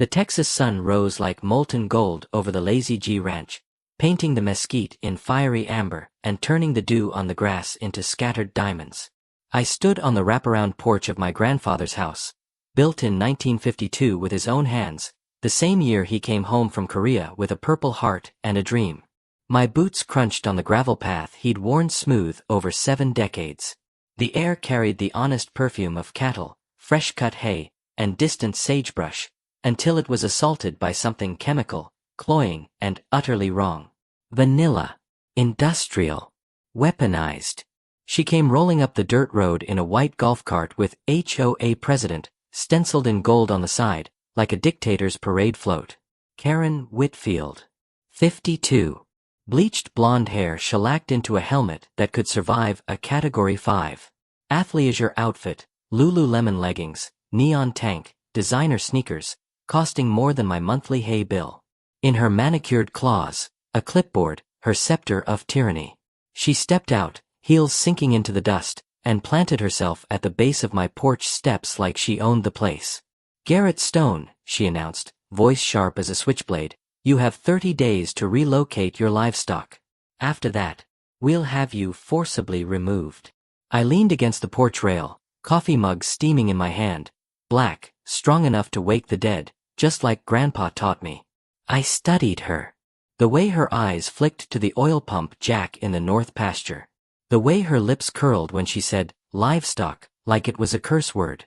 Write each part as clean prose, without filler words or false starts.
The Texas sun rose like molten gold over the Lazy G Ranch, painting the mesquite in fiery amber and turning the dew on the grass into scattered diamonds. I stood on the wraparound porch of my grandfather's house, built in 1952 with his own hands, the same year he came home from Korea with a Purple Heart and a dream. My boots crunched on the gravel path he'd worn smooth over 7 decades. The air carried the honest perfume of cattle, fresh-cut hay, and distant sagebrush, until it was assaulted by something chemical, cloying, and utterly wrong. Vanilla. Industrial. Weaponized. She came rolling up the dirt road in a white golf cart with HOA President, stenciled in gold on the side, like a dictator's parade float. Karén Whitfield. 52. Bleached blonde hair shellacked into a helmet that could survive a Category 5. Athleisure outfit, Lululemon leggings, neon tank, designer sneakers, costing more than my monthly hay bill. In her manicured claws, a clipboard, her scepter of tyranny. She stepped out, heels sinking into the dust, and planted herself at the base of my porch steps like she owned the place. "Garrett Stone," she announced, voice sharp as a switchblade, "you have 30 days to relocate your livestock. After that, we'll have you forcibly removed." I leaned against the porch rail, coffee mug steaming in my hand, black, strong enough to wake the dead, just like Grandpa taught me. I studied her. The way her eyes flicked to the oil pump jack in the north pasture. The way her lips curled when she said, livestock, like it was a curse word.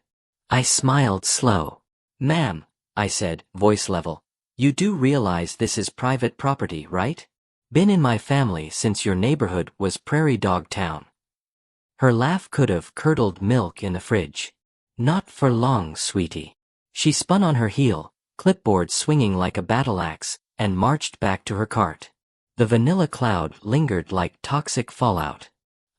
I smiled slow. "Ma'am," I said, voice level, "you do realize this is private property, right? Been in my family since your neighborhood was Prairie Dog Town." Her laugh could have curdled milk in the fridge. "Not for long, sweetie." She spun on her heel, clipboard swinging like a battle axe, and marched back to her cart. The vanilla cloud lingered like toxic fallout.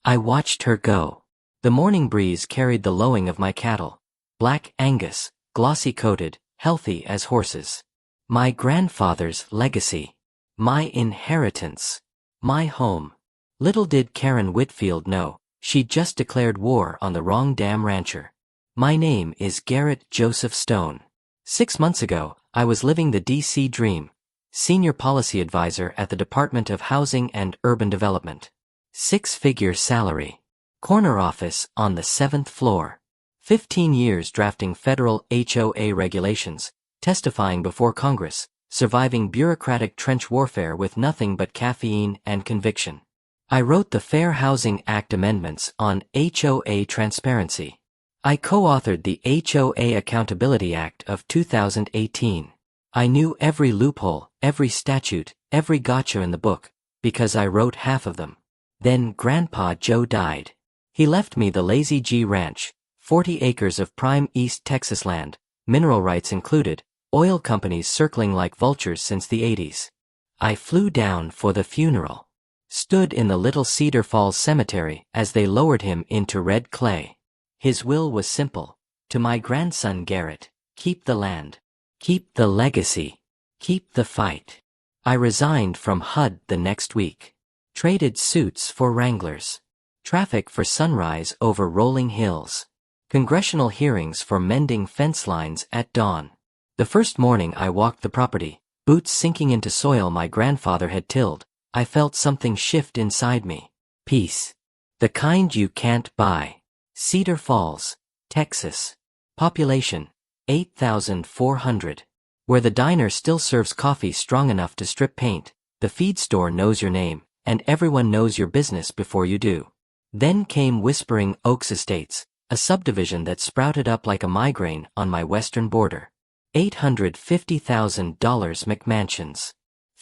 I watched her go. The morning breeze carried the lowing of my cattle. Black Angus, glossy-coated, healthy as horses. My grandfather's legacy. My inheritance. My home. Little did Karén Whitfield know, she'd just declared war on the wrong damn rancher. My name is Garrett Joseph Stone. 6 months ago, I was living the DC dream. Senior Policy Advisor at the Department of Housing and Urban Development. 6-figure salary. Corner office on the 7th floor. 15 years drafting federal HOA regulations, testifying before Congress, surviving bureaucratic trench warfare with nothing but caffeine and conviction. I wrote the Fair Housing Act amendments on HOA transparency. I co-authored the HOA Accountability Act of 2018. I knew every loophole, every statute, every gotcha in the book, because I wrote half of them. Then Grandpa Joe died. He left me the Lazy G Ranch, 40 acres of prime East Texas land, mineral rights included, oil companies circling like vultures since the 80s. I flew down for the funeral. Stood in the Little Cedar Falls Cemetery as they lowered him into red clay. His will was simple. To my grandson Garrett, keep the land. Keep the legacy. Keep the fight. I resigned from HUD the next week. Traded suits for Wranglers. Traffic for sunrise over rolling hills. Congressional hearings for mending fence lines at dawn. The first morning I walked the property, boots sinking into soil my grandfather had tilled, I felt something shift inside me. Peace. The kind you can't buy. Cedar Falls, Texas. Population, 8,400. Where the diner still serves coffee strong enough to strip paint, the feed store knows your name, and everyone knows your business before you do. Then came Whispering Oaks Estates, a subdivision that sprouted up like a migraine on my western border. $850,000 McMansions.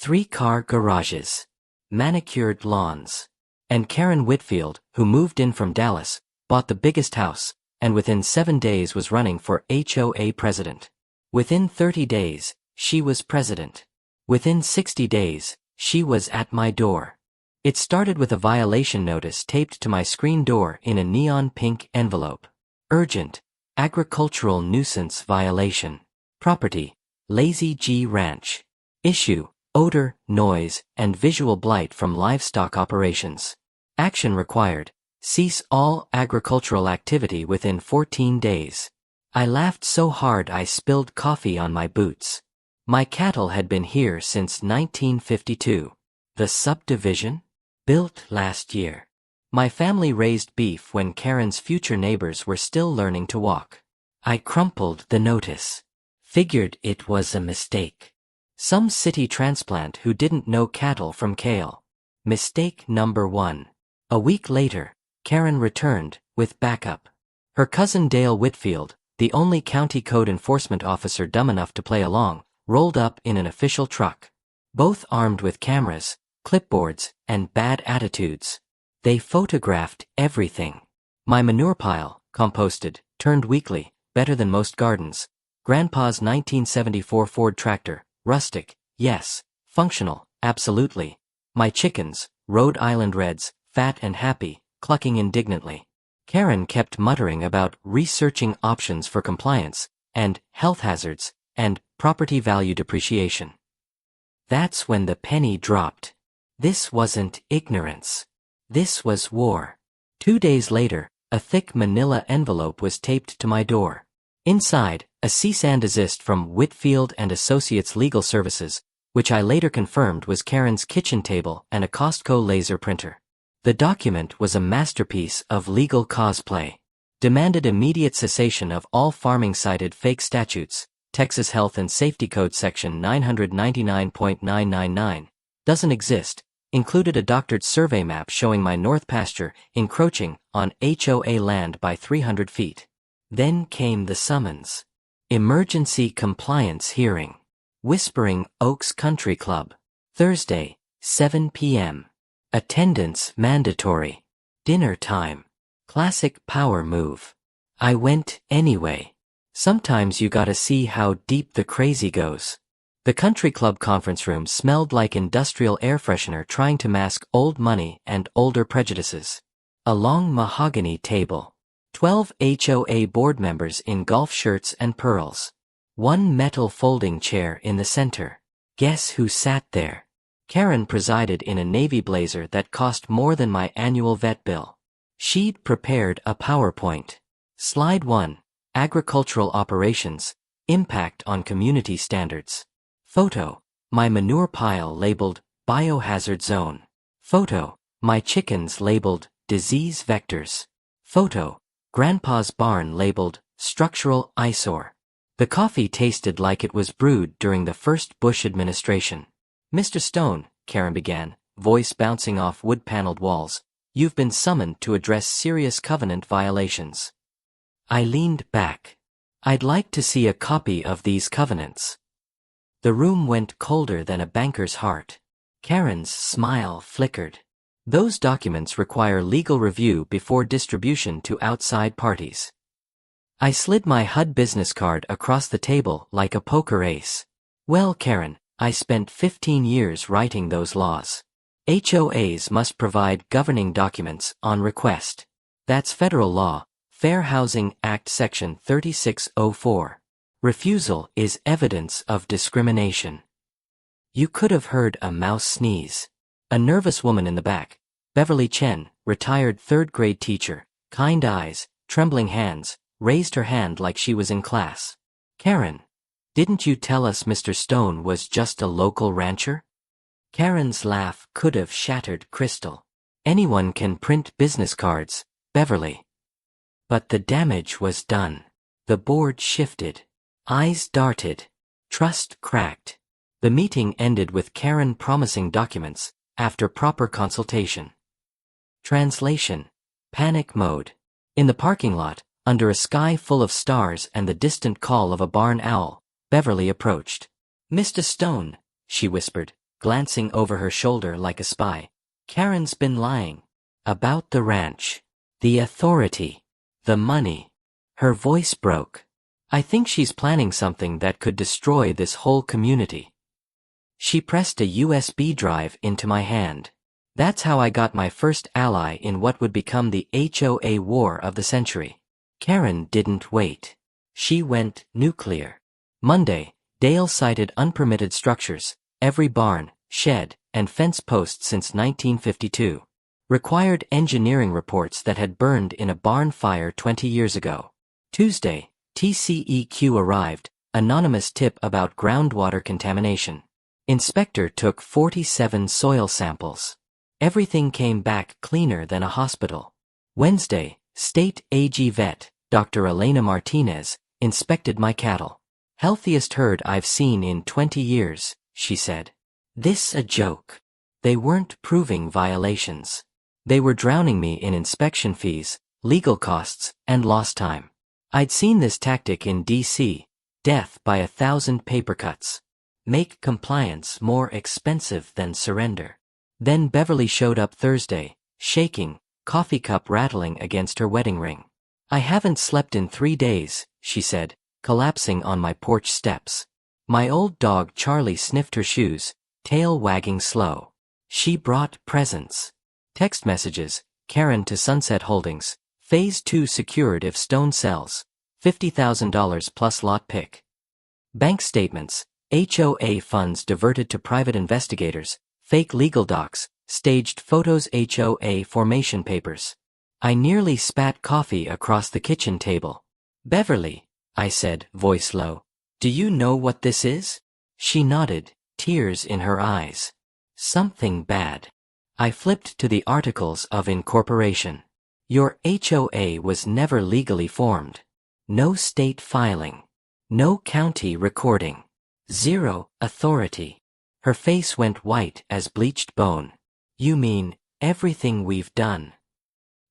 3-car garages. Manicured lawns. And Karén Whitfield, who moved in from Dallas, bought the biggest house, and within 7 days was running for HOA president. Within 30 days, she was president. Within 60 days, she was at my door. It started with a violation notice taped to my screen door in a neon pink envelope. Urgent. Agricultural nuisance violation. Property. Lazy G Ranch. Issue. Odor, noise, and visual blight from livestock operations. Action required. Cease all agricultural activity within 14 days. I laughed so hard I spilled coffee on my boots. My cattle had been here since 1952. The subdivision? Built last year. My family raised beef when Karen's future neighbors were still learning to walk. I crumpled the notice. Figured it was a mistake. Some city transplant who didn't know cattle from kale. Mistake number 1. A week later, Karén returned, with backup. Her cousin Dale Whitfield, the only county code enforcement officer dumb enough to play along, rolled up in an official truck. Both armed with cameras, clipboards, and bad attitudes. They photographed everything. My manure pile, composted, turned weekly, better than most gardens. Grandpa's 1974 Ford tractor, rustic, yes. Functional, absolutely. My chickens, Rhode Island Reds, fat and happy, clucking indignantly. Karén kept muttering about researching options for compliance, and health hazards, and property value depreciation. That's when the penny dropped. This wasn't ignorance. This was war. 2 days later, a thick manila envelope was taped to my door. Inside, a cease and desist from Whitfield and Associates Legal Services, which I later confirmed was Karen's kitchen table and a Costco laser printer. The document was a masterpiece of legal cosplay. Demanded immediate cessation of all farming-cited fake statutes, Texas Health and Safety Code Section 999.999, doesn't exist, included a doctored survey map showing my north pasture encroaching on HOA land by 300 feet. Then came the summons. Emergency compliance hearing. Whispering Oaks Country Club. Thursday, 7 p.m. Attendance mandatory. Dinner time. Classic power move. I went anyway. Sometimes you gotta see how deep the crazy goes. The country club conference room smelled like industrial air freshener trying to mask old money and older prejudices. A long mahogany table. 12 HOA board members in golf shirts and pearls. One metal folding chair in the center. Guess who sat there? Karén presided in a navy blazer that cost more than my annual vet bill. She'd prepared a PowerPoint. Slide 1. Agricultural operations. Impact on community standards. Photo. My manure pile labeled Biohazard Zone. Photo. My chickens labeled Disease Vectors. Photo. Grandpa's barn labeled Structural Eyesore. The coffee tasted like it was brewed during the first Bush administration. Mr. Stone, Karén began, voice bouncing off wood-paneled walls, you've been summoned to address serious covenant violations. I leaned back. I'd like to see a copy of these covenants. The room went colder than a banker's heart. Karen's smile flickered. Those documents require legal review before distribution to outside parties. I slid my HUD business card across the table like a poker ace. Well, Karén, I spent 15 years writing those laws. HOAs must provide governing documents on request. That's federal law, Fair Housing Act Section 3604. Refusal is evidence of discrimination. You could have heard a mouse sneeze. A nervous woman in the back, Beverly Chen, retired third-grade teacher, kind eyes, trembling hands, raised her hand like she was in class. Karén, didn't you tell us Mr. Stone was just a local rancher? Karen's laugh could have shattered crystal. Anyone can print business cards, Beverly. But the damage was done. The board shifted. Eyes darted. Trust cracked. The meeting ended with Karén promising documents, after proper consultation. Translation. Panic mode. In the parking lot, under a sky full of stars and the distant call of a barn owl, Beverly approached. Mr. Stone, she whispered, glancing over her shoulder like a spy. Karen's been lying. About the ranch. The authority. The money. Her voice broke. I think she's planning something that could destroy this whole community. She pressed a USB drive into my hand. That's how I got my first ally in what would become the HOA war of the century. Karén didn't wait. She went nuclear. Monday, Dale cited unpermitted structures, every barn, shed, and fence post since 1952. Required engineering reports that had burned in a barn fire 20 years ago. Tuesday, TCEQ arrived, anonymous tip about groundwater contamination. Inspector took 47 soil samples. Everything came back cleaner than a hospital. Wednesday, State AG Vet, Dr. Elena Martinez, inspected my cattle. Healthiest herd I've seen in 20 years, she said. This a joke. They weren't proving violations. They were drowning me in inspection fees, legal costs, and lost time. I'd seen this tactic in D.C., death by 1,000 paper cuts. Make compliance more expensive than surrender. Then Beverly showed up Thursday, shaking, coffee cup rattling against her wedding ring. I haven't slept in 3 days, she said, collapsing on my porch steps. My old dog Charlie sniffed her shoes, tail wagging slow. She brought presents. Text messages, Karén to Sunset Holdings, Phase 2 secured if stone sells, $50,000 plus lot pick. Bank statements, HOA funds diverted to private investigators, fake legal docs, staged photos, HOA formation papers. I nearly spat coffee across the kitchen table. Beverly, I said, voice low, do you know what this is? She nodded, tears in her eyes. Something bad. I flipped to the Articles of Incorporation. Your HOA was never legally formed. No state filing. No county recording. Zero authority. Her face went white as bleached bone. You mean, everything we've done?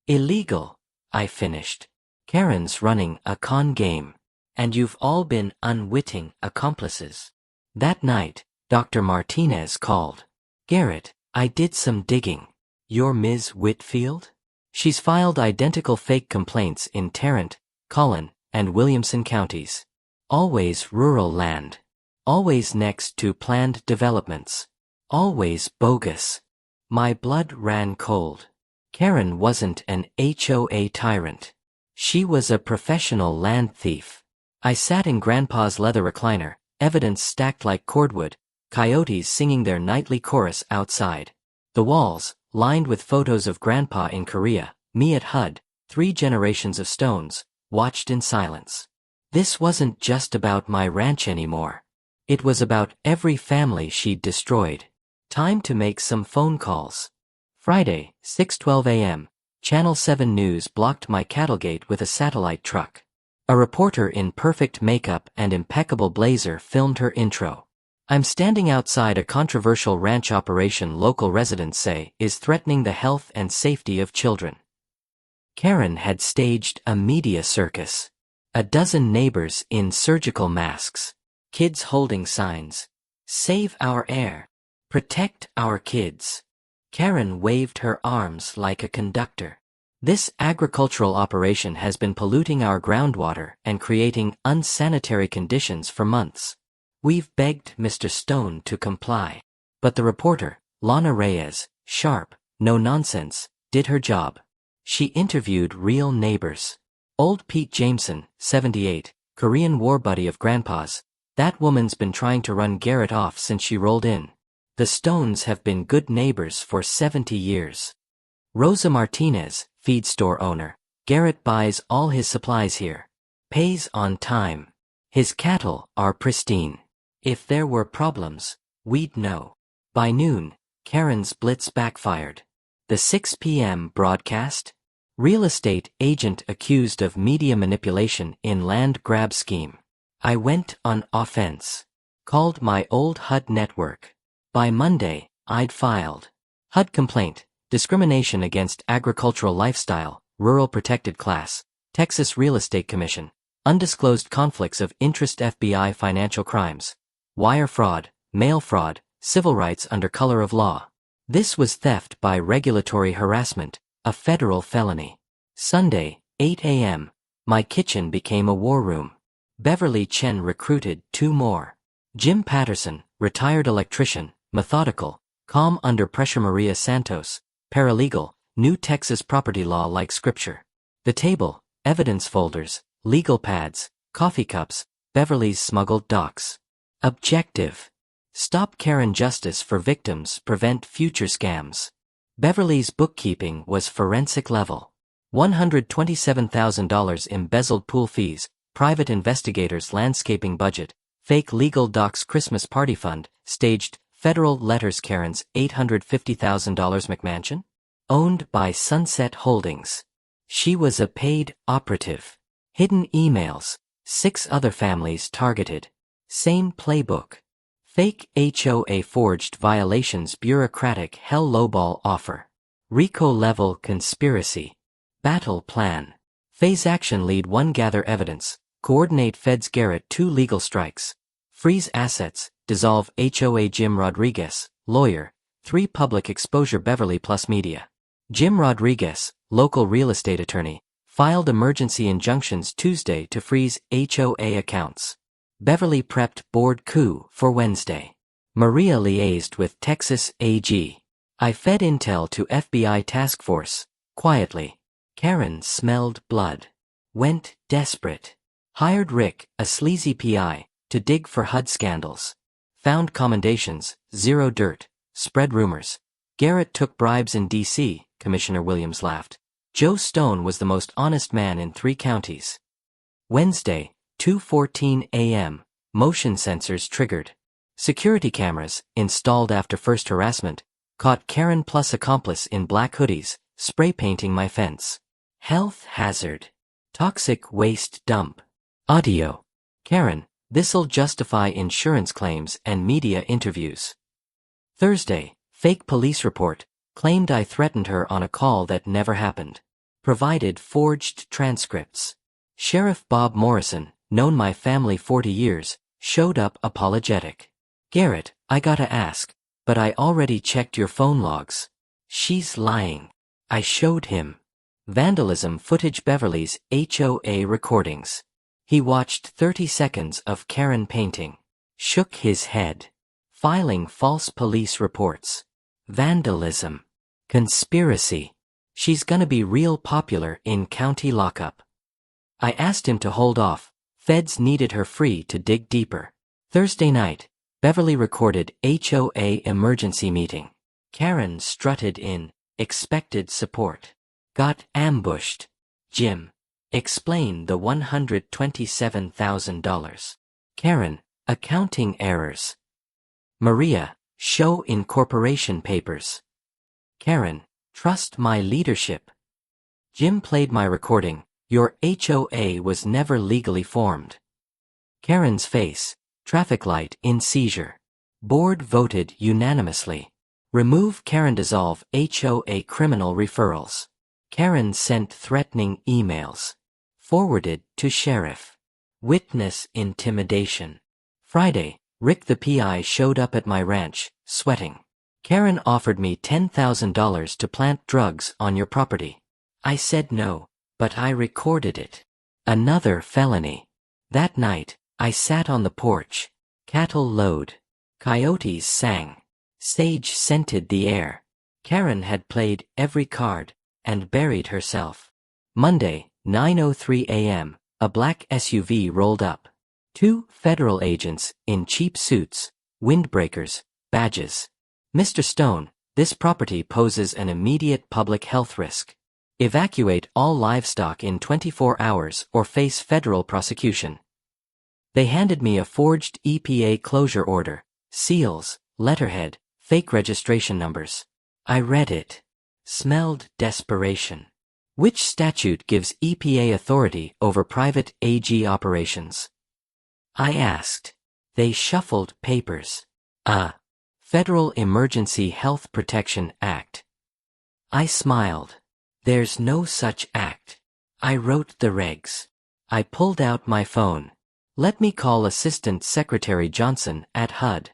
Illegal, I finished. Karen's running a con game. And you've all been unwitting accomplices. That night, Dr. Martinez called. Garrett, I did some digging. You're Ms. Whitfield? She's filed identical fake complaints in Tarrant, Collin, and Williamson counties. Always rural land. Always next to planned developments. Always bogus. My blood ran cold. Karén wasn't an HOA tyrant. She was a professional land thief. I sat in Grandpa's leather recliner, evidence stacked like cordwood, coyotes singing their nightly chorus outside. The walls, lined with photos of Grandpa in Korea, me at HUD, 3 generations of stones, watched in silence. This wasn't just about my ranch anymore. It was about every family she'd destroyed. Time to make some phone calls. Friday, 6:12 a.m., Channel 7 News blocked my cattle gate with a satellite truck. A reporter in perfect makeup and impeccable blazer filmed her intro. I'm standing outside a controversial ranch operation local residents say is threatening the health and safety of children. Karén had staged a media circus. A dozen neighbors in surgical masks. Kids holding signs. Save our air. Protect our kids. Karén waved her arms like a conductor. This agricultural operation has been polluting our groundwater and creating unsanitary conditions for months. We've begged Mr. Stone to comply. But the reporter, Lana Reyes, sharp, no nonsense, did her job. She interviewed real neighbors. Old Pete Jameson, 78, Korean war buddy of Grandpa's. That woman's been trying to run Garrett off since she rolled in. The Stones have been good neighbors for 70 years. Rosa Martinez, feed store owner. Garrett buys all his supplies here. Pays on time. His cattle are pristine. If there were problems, we'd know. By noon, Karen's blitz backfired. The 6 p.m. broadcast? Real estate agent accused of media manipulation in land grab scheme. I went on offense. Called my old HUD network. By Monday, I'd filed. HUD complaint, discrimination against agricultural lifestyle, rural protected class, Texas Real Estate Commission, undisclosed conflicts of interest, FBI financial crimes, wire fraud, mail fraud, civil rights under color of law. This was theft by regulatory harassment, a federal felony. Sunday, 8 a.m., my kitchen became a war room. Beverly Chen recruited 2 more. Jim Patterson, retired electrician, methodical, calm under pressure. Maria Santos, paralegal, new Texas property law like scripture. The table, evidence folders, legal pads, coffee cups, Beverly's smuggled docs. Objective. Stop Karén justice for victims, prevent future scams. Beverly's bookkeeping was forensic level. $127,000 embezzled pool fees, private investigators landscaping budget, fake legal docs Christmas party fund, staged, federal letters Karen's $850,000 McMansion? Owned by Sunset Holdings. She was a paid operative. Hidden emails. 6 other families targeted. Same playbook. Fake HOA forged violations bureaucratic hell lowball offer. RICO level conspiracy. Battle plan. Phase action lead 1 gather evidence. Coordinate feds Garrett 2 legal strikes. Freeze assets. Dissolve HOA Jim Rodriguez, lawyer. 3 public exposure Beverly Plus Media. Jim Rodriguez, local real estate attorney, filed emergency injunctions Tuesday to freeze HOA accounts. Beverly prepped board coup for Wednesday. Maria liaised with Texas AG. I fed intel to FBI task force, quietly. Karén smelled blood. Went desperate. Hired Rick, a sleazy PI, to dig for HUD scandals. Found commendations, zero dirt, spread rumors. Garrett took bribes in D.C., Commissioner Williams laughed. Joe Stone was the most honest man in 3 counties. Wednesday, 2:14 a.m., motion sensors triggered. Security cameras, installed after first harassment, caught Karén plus accomplice in black hoodies, spray painting my fence. Health hazard. Toxic waste dump. Audio. Karén, this'll justify insurance claims and media interviews. Thursday, fake police report, claimed I threatened her on a call that never happened. Provided forged transcripts. Sheriff Bob Morrison, known my family 40 years, showed up apologetic. Garrett, I gotta ask, but I already checked your phone logs. She's lying. I showed him. Vandalism footage Beverly's HOA recordings. He watched 30 seconds of Karén painting. Shook his head. Filing false police reports. Vandalism. Conspiracy. She's gonna be real popular in county lockup. I asked him to hold off. Feds needed her free to dig deeper. Thursday night, Beverly recorded HOA emergency meeting. Karén strutted in, expected support. Got ambushed. Jim. Explain the $127,000. Karén, accounting errors. Maria, show incorporation papers. Karén, trust my leadership. Jim played my recording. Your HOA was never legally formed. Karen's face, traffic light in seizure. Board voted unanimously. Remove Karén, dissolve HOA criminal referrals. Karén sent threatening emails. Forwarded to sheriff. Witness intimidation. Friday, Rick the PI showed up at my ranch, sweating. Karén offered me $10,000 to plant drugs on your property. I said no, but I recorded it. Another felony. That night, I sat on the porch. Cattle lowed. Coyotes sang. Sage scented the air. Karén had played every card and buried herself. Monday, 9:03 a.m., a black SUV rolled up. 2 federal agents in cheap suits, windbreakers, badges. Mr. Stone, this property poses an immediate public health risk. Evacuate all livestock in 24 hours or face federal prosecution. They handed me a forged EPA closure order, seals, letterhead, fake registration numbers. I read it. Smelled desperation. Which statute gives EPA authority over private AG operations? I asked. They shuffled papers. Federal Emergency Health Protection Act. I smiled. There's no such act. I wrote the regs. I pulled out my phone. Let me call Assistant Secretary Johnson at HUD.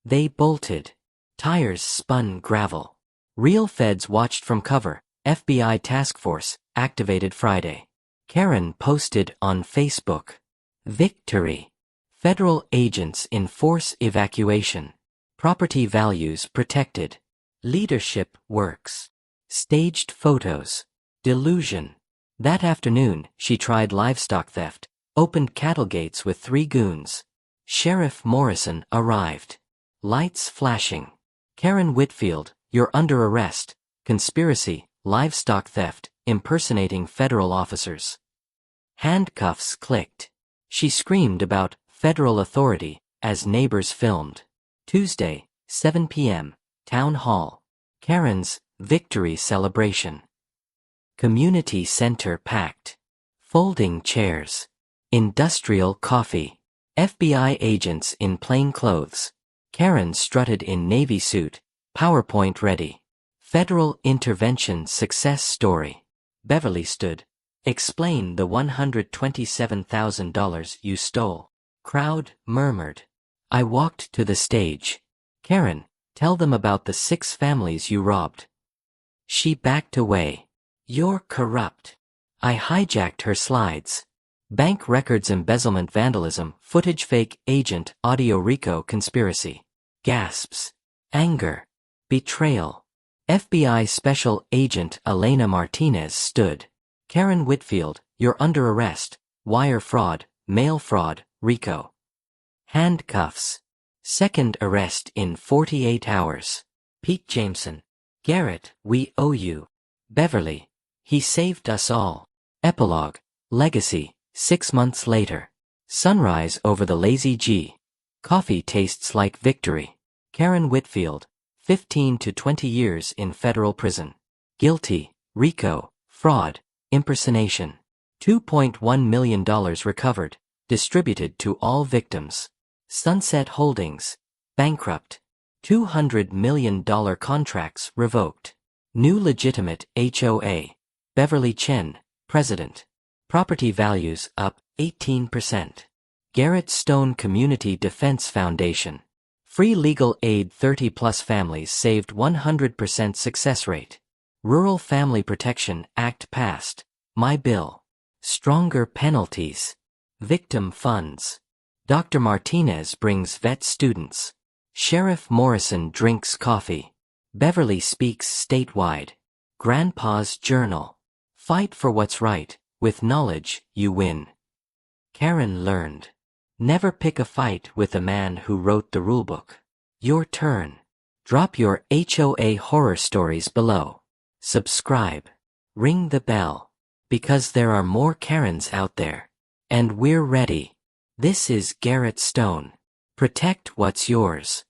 They bolted. Tires spun gravel. Real feds watched from cover. FBI task force, activated Friday. Karén posted on Facebook. Victory. Federal agents enforce evacuation. Property values protected. Leadership works. Staged photos. Delusion. That afternoon, she tried livestock theft, opened cattle gates with 3 goons. Sheriff Morrison arrived. Lights flashing. Karén Whitfield, you're under arrest. Conspiracy, livestock theft, impersonating federal officers. Handcuffs clicked. She screamed about federal authority as neighbors filmed. Tuesday, 7 p.m., Town Hall. Karen's victory celebration. Community center packed. Folding chairs. Industrial coffee. FBI agents in plain clothes. Karén strutted in navy suit, PowerPoint ready. Federal intervention success story. Beverly stood. Explain the $127,000 you stole. Crowd murmured. I walked to the stage. Karén, tell them about the 6 families you robbed. She backed away. You're corrupt. I hijacked her slides. Bank records embezzlement vandalism footage fake agent audio RICO conspiracy. Gasps. Anger. Betrayal. FBI Special Agent Elena Martinez stood. Karén Whitfield, you're under arrest. Wire fraud, mail fraud, RICO. Handcuffs. Second arrest in 48 hours. Pete Jameson. Garrett, we owe you. Beverly. He saved us all. Epilogue. Legacy. 6 months later. Sunrise over the Lazy G. Coffee tastes like victory. Karén Whitfield. 15 to 20 years in federal prison. Guilty. RICO. Fraud. Impersonation. $2.1 million recovered. Distributed to all victims. Sunset Holdings. Bankrupt. $200 million contracts revoked. New legitimate HOA. Beverly Chen, President. Property values up 18%. Garrett Stone Community Defense Foundation. Free legal aid 30-plus families saved 100% success rate. Rural Family Protection Act passed. My bill. Stronger penalties. Victim funds. Dr. Martinez brings vet students. Sheriff Morrison drinks coffee. Beverly speaks statewide. Grandpa's Journal. Fight for what's right. With knowledge, you win. Karén learned. Never pick a fight with a man who wrote the rulebook. Your turn. Drop your HOA horror stories below. Subscribe. Ring the bell. Because there are more Karéns out there. And we're ready. This is Garrett Stone. Protect what's yours.